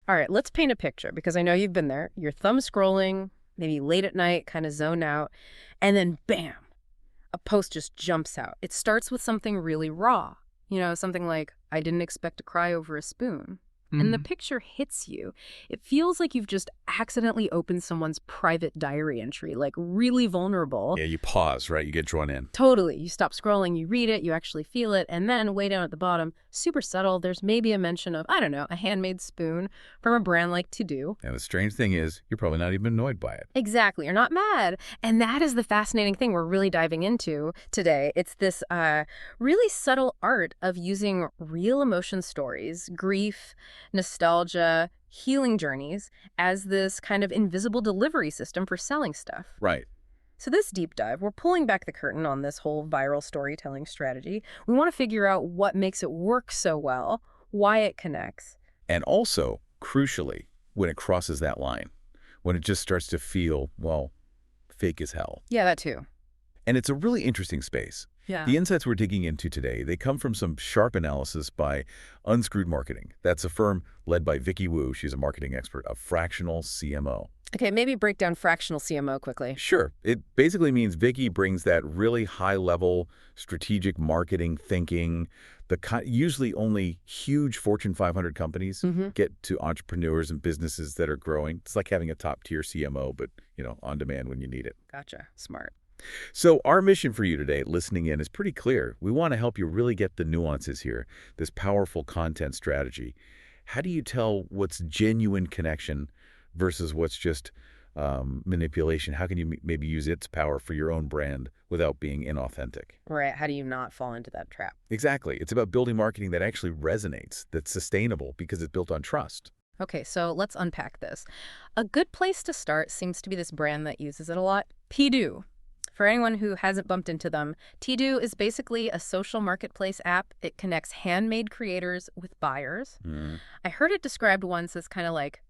All right, let's paint a picture because I know you've been there. Your thumb scrolling, maybe late at night, kind of zone out, and then bam, a post just jumps out. It starts with something really raw, something like, I didn't expect to cry over a spoon. And the Mhm. picture hits you. It feels like you've just accidentally opened someone's private diary entry, like really vulnerable. Yeah, you pause, right? You get drawn in. Totally. You stop scrolling, you read it, you actually feel it, and then way down at the bottom, super subtle, there's maybe a mention of, I don't know, a handmade spoon from a brand like Tedooo. And the strange thing is, you're probably not even annoyed by it. Exactly. You're not mad. And that is the fascinating thing we're really diving into today. It's this really subtle art of using real emotion stories, grief, nostalgia, healing journeys as this kind of invisible delivery system for selling stuff. Right. So this deep dive, we're pulling back the curtain on this whole viral storytelling strategy. We want to figure out what makes it work so well, why it connects. And also, crucially, when it crosses that line, when it just starts to feel, well, fake as hell. Yeah, that too. And it's a really interesting space. Yeah. The insights we're digging into today, they come from some sharp analysis by Unscrewed Marketing. That's a firm led by Vicky Wu. She's a marketing expert, a fractional CMO. Okay, maybe break down fractional CMO quickly. Sure. It basically means Vicky brings that really high-level strategic marketing thinking. Usually only huge Fortune 500 companies get to entrepreneurs and businesses that are growing. It's like having a top-tier CMO, but, on demand when you need it. Gotcha. Smart. So our mission for you today, listening in, is pretty clear. We want to help you really get the nuances here, this powerful content strategy. How do you tell what's genuine connection versus what's just manipulation? How can you maybe use its power for your own brand without being inauthentic? Right. How do you not fall into that trap? Exactly. It's about building marketing that actually resonates, that's sustainable because it's built on trust. Okay, so let's unpack this. A good place to start seems to be this brand that uses it a lot, Tedooo. For anyone who hasn't bumped into them, Tedooo is basically a social marketplace app. It connects handmade creators with buyers. I heard it described once as kind of like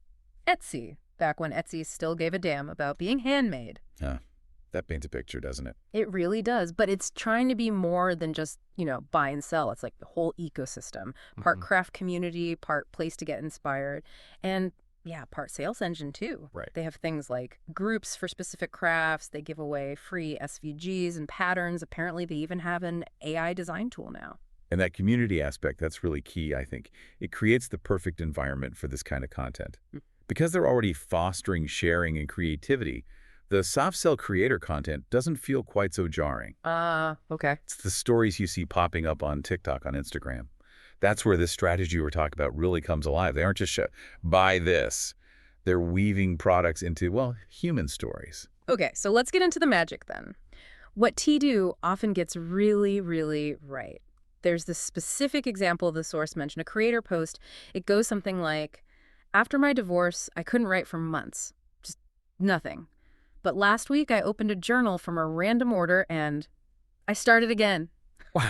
Etsy, back when Etsy still gave a damn about being handmade. That paints a picture, doesn't it? It really does, but it's trying to be more than just, buy and sell. It's like the whole ecosystem, part craft community, part place to get inspired, and yeah, part sales engine too. Right. They have things like groups for specific crafts. They give away free SVGs and patterns. Apparently, they even have an AI design tool now. And that community aspect, that's really key, I think. It creates the perfect environment for this kind of content. Because they're already fostering sharing and creativity, the soft sell creator content doesn't feel quite so jarring. Okay. It's the stories you see popping up on TikTok, on Instagram. That's where this strategy we're talking about really comes alive. They aren't just buy this. They're weaving products into, well, human stories. Okay, so let's get into the magic then. What Tedooo often gets really, really right. There's this specific example of the source mentioned, a creator post. It goes something like, after my divorce, I couldn't write for months. Just nothing. But last week, I opened a journal from a random order and I started again. Wow.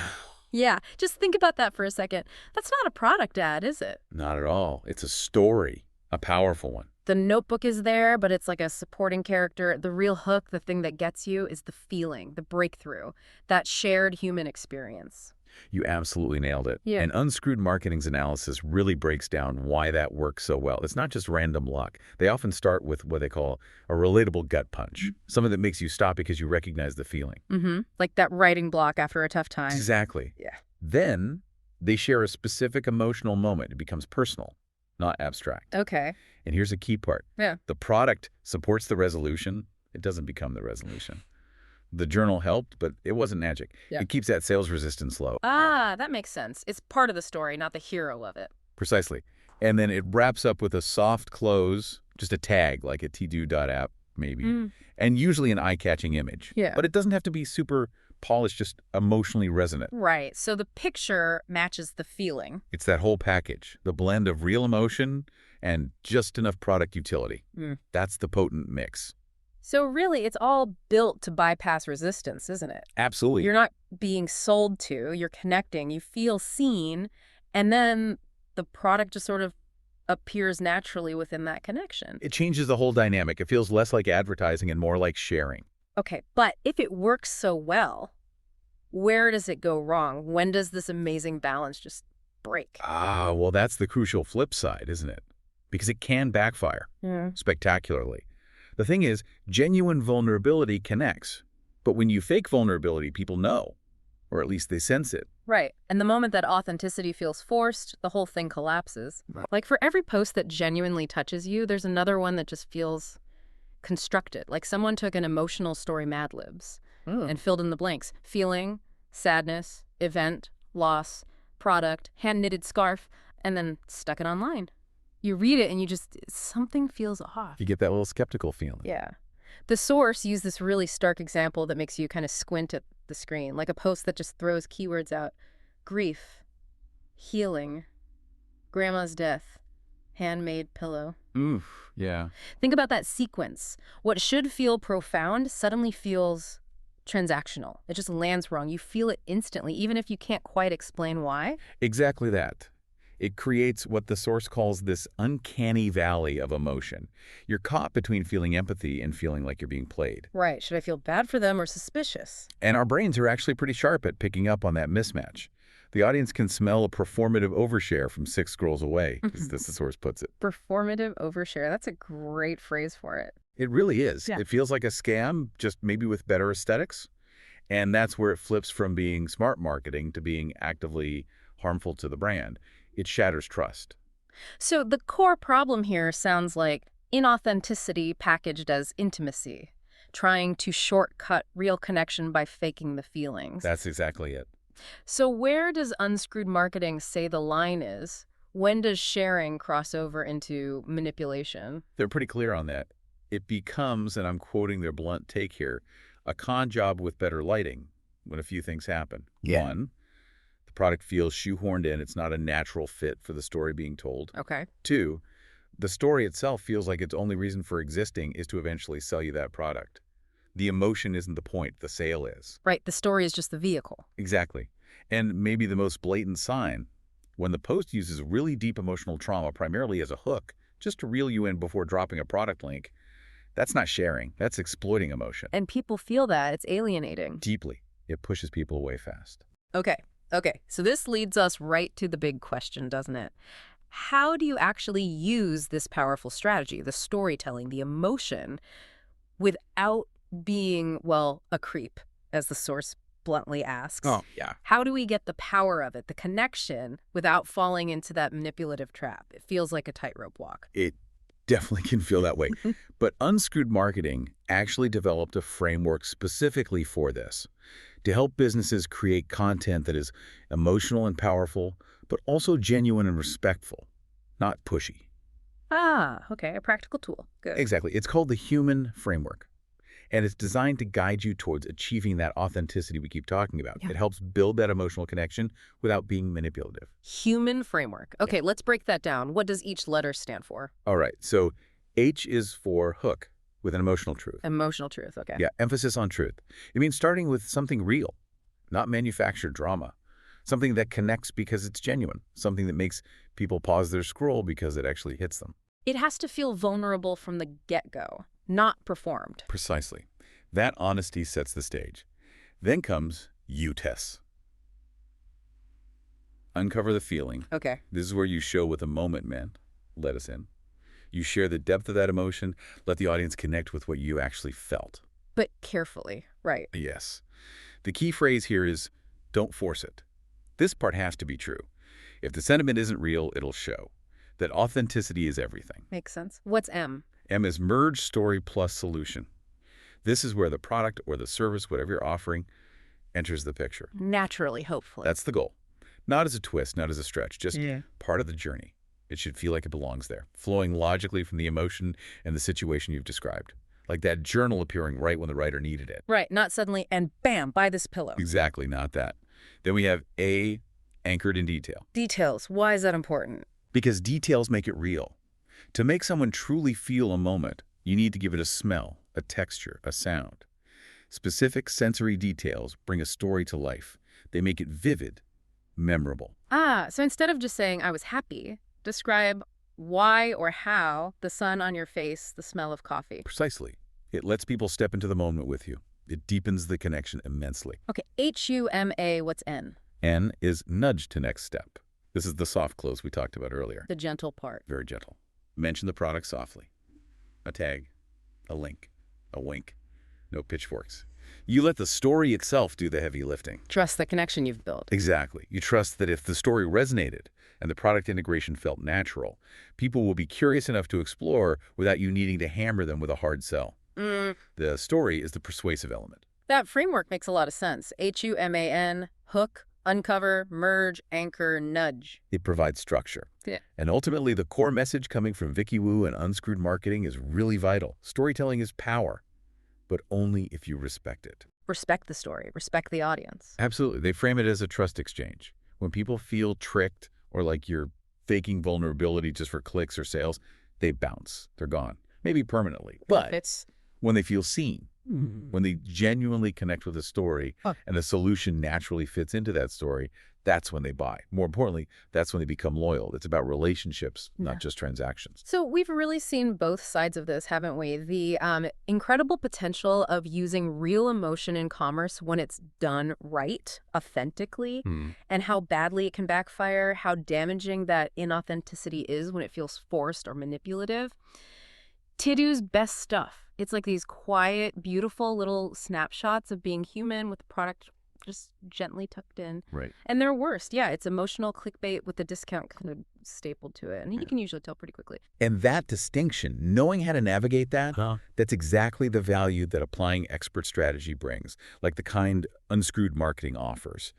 Yeah, just think about that for a second. That's not a product ad, is it? Not at all. It's a story, a powerful one. The notebook is there, but it's like a supporting character. The real hook, the thing that gets you, is the feeling, the breakthrough, that shared human experience. You absolutely nailed it. Yeah. And Unscrewed Marketing's analysis really breaks down why that works so well. It's not just random luck. They often start with what they call a relatable gut punch, something that makes you stop because you recognize the feeling. Like that writing block after a tough time. Exactly. Yeah. Then they share a specific emotional moment. It becomes personal, not abstract. Okay. And here's a key part. Yeah. The product supports the resolution. It doesn't become the resolution. The journal helped, but it wasn't magic. Yeah. It keeps that sales resistance low. That makes sense. It's part of the story, not the hero of it. Precisely. And then it wraps up with a soft close, just a tag like a Tedooo.app maybe, and usually an eye-catching image. Yeah. But it doesn't have to be super polished, just emotionally resonant. Right. So the picture matches the feeling. It's that whole package, the blend of real emotion and just enough product utility. That's the potent mix. So really, it's all built to bypass resistance, isn't it? Absolutely. You're not being sold to, you're connecting, you feel seen, and then the product just sort of appears naturally within that connection. It changes the whole dynamic. It feels less like advertising and more like sharing. Okay, but if it works so well, where does it go wrong? When does this amazing balance just break? Well, that's the crucial flip side, isn't it? because it can backfire Yeah. spectacularly. The thing is, genuine vulnerability connects. But when you fake vulnerability, people know, or at least they sense it. Right. And the moment that authenticity feels forced, the whole thing collapses. Right. Like for every post that genuinely touches you, there's another one that just feels constructed. Like someone took an emotional story Mad Libs and filled in the blanks. Feeling, sadness, event, loss, product, hand-knitted scarf, and then stuck it online. You read it and something feels off. You get that little skeptical feeling. Yeah. The source used this really stark example that makes you kind of squint at the screen, like a post that just throws keywords out. Grief, healing, grandma's death, handmade pillow. Oof, yeah. Think about that sequence. What should feel profound suddenly feels transactional. It just lands wrong. You feel it instantly, even if you can't quite explain why. Exactly that. It creates what the source calls this uncanny valley of emotion. You're caught between feeling empathy and feeling like you're being played. Right. Should I feel bad for them or suspicious? And our brains are actually pretty sharp at picking up on that mismatch. The audience can smell a performative overshare from 6 scrolls away, as the source puts it. Performative overshare. That's a great phrase for it. It really is. Yeah. It feels like a scam, just maybe with better aesthetics. And that's where it flips from being smart marketing to being actively harmful to the brand. It shatters trust. So the core problem here sounds like inauthenticity packaged as intimacy, trying to shortcut real connection by faking the feelings. That's exactly it. So where does unscrewed marketing say the line is? When does sharing cross over into manipulation? They're pretty clear on that. It becomes, and I'm quoting their blunt take here, a con job with better lighting when a few things happen. Yeah. One, the product feels shoehorned in. It's not a natural fit for the story being told. Okay. 2, the story itself feels like its only reason for existing is to eventually sell you that product. The emotion isn't the point, the sale is. Right, the story is just the vehicle. Exactly. And maybe the most blatant sign, when the post uses really deep emotional trauma primarily as a hook, just to reel you in before dropping a product link, that's not sharing, that's exploiting emotion. And people feel that. It's alienating. Deeply. It pushes people away fast. Okay. So this leads us right to the big question, doesn't it? How do you actually use this powerful strategy, the storytelling, the emotion, without being, well, a creep, as the source bluntly asks? Oh, yeah. How do we get the power of it, the connection, without falling into that manipulative trap? It feels like a tightrope walk. It definitely can feel that way. But Unscrewed Marketing actually developed a framework specifically for this, to help businesses create content that is emotional and powerful, but also genuine and respectful, not pushy. Ah, okay, a practical tool. Good. Exactly. It's called the Human Framework. And it's designed to guide you towards achieving that authenticity we keep talking about. Yeah. It helps build that emotional connection without being manipulative. Human framework. Okay, let's break that down. What does each letter stand for? All right. So H is for hook, with an emotional truth. Emotional truth, okay. Yeah, emphasis on truth. It means starting with something real, not manufactured drama. Something that connects because it's genuine. Something that makes people pause their scroll because it actually hits them. It has to feel vulnerable from the get-go, not performed. Precisely. That honesty sets the stage. Then comes U-Tess. Uncover the feeling. Okay. This is where you show what the moment meant. Let us in. You share the depth of that emotion. Let the audience connect with what you actually felt. But carefully, right. Yes. The key phrase here is, don't force it. This part has to be true. If the sentiment isn't real, it'll show. That authenticity is everything. Makes sense. What's M? M is merge story plus solution. This is where the product or the service, whatever you're offering, enters the picture. Naturally, hopefully. That's the goal. Not as a twist, not as a stretch, just Yeah. part of the journey. It should feel like it belongs there, flowing logically from the emotion and the situation you've described. Like that journal appearing right when the writer needed it. Right, not suddenly, and bam, buy this pillow. Exactly, not that. Then we have A, anchored in detail. Details. Why is that important? Because details make it real. To make someone truly feel a moment, you need to give it a smell, a texture, a sound. Specific sensory details bring a story to life. They make it vivid, memorable. Ah, so instead of just saying, I was happy, describe why or how the sun on your face, the smell of coffee. Precisely. It lets people step into the moment with you. It deepens the connection immensely. Okay, H-U-M-A, what's N? N is nudge to next step. This is the soft close we talked about earlier. The gentle part. Very gentle. Mention the product softly. A tag, a link, a wink. No pitchforks. You let the story itself do the heavy lifting. Trust the connection you've built. Exactly. You trust that if the story resonated and the product integration felt natural, people will be curious enough to explore without you needing to hammer them with a hard sell. The story is the persuasive element. That framework makes a lot of sense. HUMAN, hook, uncover, merge, anchor, nudge. It provides structure. Yeah. And ultimately, the core message coming from Vicky Wu and Unscrewed Marketing is really vital. Storytelling is power, but only if you respect it. Respect the story. Respect the audience. Absolutely. They frame it as a trust exchange. When people feel tricked or like you're faking vulnerability just for clicks or sales, they bounce. They're gone. Maybe permanently. But It's when they feel seen, when they genuinely connect with a story and the solution naturally fits into that story, that's when they buy. More importantly, that's when they become loyal. It's about relationships, not just transactions. So we've really seen both sides of this, haven't we? The incredible potential of using real emotion in commerce when it's done right, authentically, and how badly it can backfire, how damaging that inauthenticity is when it feels forced or manipulative. Tedooo's best stuff. It's like these quiet, beautiful little snapshots of being human with the product just gently tucked in. Right. And their worst, yeah, it's emotional clickbait with the discount kind of stapled to it. And you can usually tell pretty quickly. And that distinction, knowing how to navigate that, that's exactly the value that applying expert strategy brings, like the kind Unscrewed Marketing offers.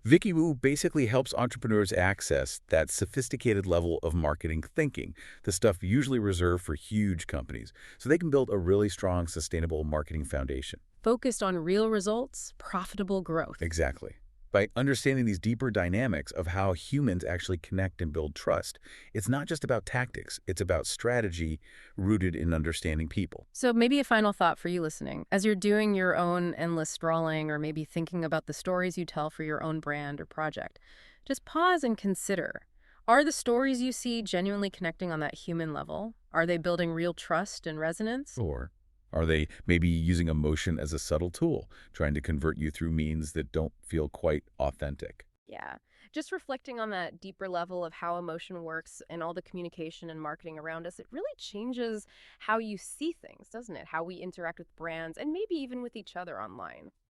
Vicky Wu basically helps entrepreneurs access that sophisticated level of marketing thinking, the stuff usually reserved for huge companies, so they can build a really strong, sustainable marketing foundation. Focused on real results, profitable growth. Exactly. By understanding these deeper dynamics of how humans actually connect and build trust, it's not just about tactics, it's about strategy rooted in understanding people. So maybe a final thought for you listening. As you're doing your own endless scrolling or maybe thinking about the stories you tell for your own brand or project, just pause and consider. Are the stories you see genuinely connecting on that human level? Are they building real trust and resonance? Or are they maybe using emotion as a subtle tool, trying to convert you through means that don't feel quite authentic? Yeah. Just reflecting on that deeper level of how emotion works and all the communication and marketing around us, it really changes how you see things, doesn't it? How we interact with brands and maybe even with each other online.